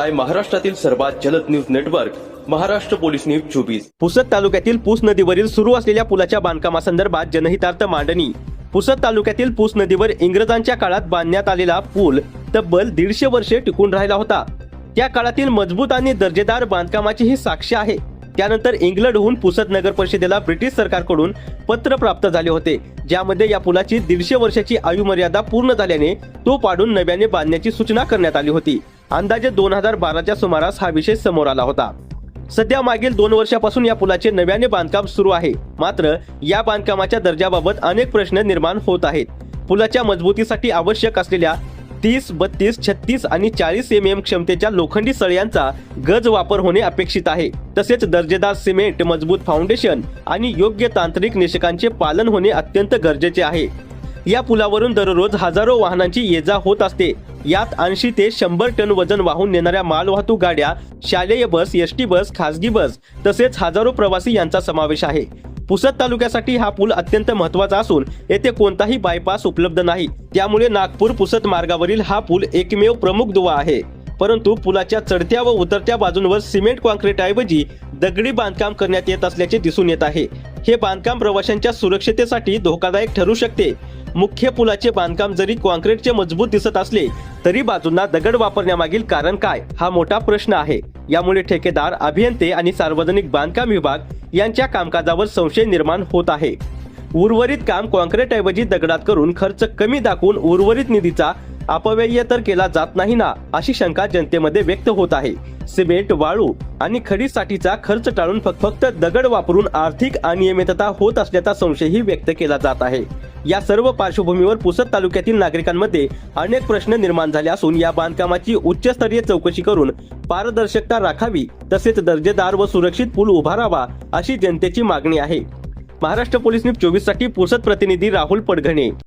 पाहताय महाराष्ट्रातील सर्वात जलद news network Maharashtra police news 24। Pusad तालुक्यातील पूस नदीवरील सुरू असलेल्या पुलाच्या बांधकामासंदर्भात जनहितार्थ मांडणी। पुसद तालुक्यातील पूस नदीवर इंग्रजांच्या काळात बांधण्यात आलेला पूल तब्बल 150 वर्षे टिकून राहिला होता। त्या काळातील मजबूत आणि दर्जेदार बांधकामाची ही साक्ष आहे। त्यानंतर इंग्लंडहून पुसद नगर परिषदेला ब्रिटिश सरकारकडून पत्र प्राप्त झाले होते, ज्यामध्ये या पुलाची 150 वर्षाची आयु मर्यादा पूर्ण झाल्याने तो पाडून नव्याने बांधण्याची सूचना करण्यात आली होती। अंदाजे 2012च्या सुमारास हा विषय समोर आला होता। सध्या मागील 2 वर्षापासून या पुलाचे नव्याने बांधकाम सुरू आहे, मात्र या बांधकामाच्या दर्जाबाबत अनेक प्रश्न निर्माण होत आहेत। पुलाच्या मजबूतीसाठी आवश्यक असलेल्या 30, 32, 36 आणि 40 mm क्षमतेच्या लोखंडी सळयांचा गज वापर होणे अपेक्षित आहे। तसेच दर्जेदार सिमेंट, मजबूत फाउंडेशन आणि योग्य तांत्रिक निकषांचे पालन होणे अत्यंत गरजेचे आहे। या पुलावरून दररोज हजारो वाहनांची ये-जा होत असते। यात 80 ते 100 टन वजन वाहून नेणाऱ्या मालवाहतूक गाड्या, शालेय बस, एसटी बस, खासगी बस तसेच हजारो प्रवासी यांचा समावेश आहे। पुसद तालुक्यासाठी हा पूल अत्यंत महत्त्वाचा असून येथे कोणताही बायपास उपलब्ध नाही, त्यामुळे नागपूर पुसद मार्गावरील हा पूल एकमेव प्रमुख दुवा आहे। परंतु पुलाच्या चढत्या व उतरत्या बाजूंवर सिमेंट कॉन्क्रीट ऐवजी दगडी बांधकाम करण्यात येत असल्याचे दिसून येत आहे। हे बांधकाम प्रवाशांच्या सुरक्षतेसाठी धोकादायक ठरू शकते। मुख्य पुलाचे बांधकाम जरी कॉन्क्रीटचे मजबूत दिसत असले तरी बाजूंना दगड वापरण्यामागील कारण काय, हा मोठा प्रश्न आहे। यामुळे ठेकेदार, अभियंते आणि सार्वजनिक बांधकाम विभाग यांच्या कामकाजावर संशय निर्माण होत आहे। उर्वरित काम कॉन्क्रीट ऐवजी दगडात करून खर्च कमी दाखवून उर्वरित निधीचा अपव्यय तर केला जात नाही ना, अशी शंका जनतेमध्ये व्यक्त होत आहे। सिमेंट, वाळू आणि खडीसाठीचा खर्च टाळून फक्त दगड वापरून आर्थिक अनियमितता होत असल्याचा संशयही व्यक्त केला जात आहे। या सर्व पार्श्वभूमीवर पुसद तालुक्यातील नागरिकांमध्ये अनेक प्रश्न निर्माण झाले असून या बांधकामाची उच्चस्तरीय चौकशी करून पारदर्शकता राखावी, तसेच दर्जेदार व सुरक्षित पूल उभारावा अशी जनतेची मागणी आहे। महाराष्ट्र पोलीस न्यूज 24 साठी पुसद प्रतिनिधी राहुल पडघणे।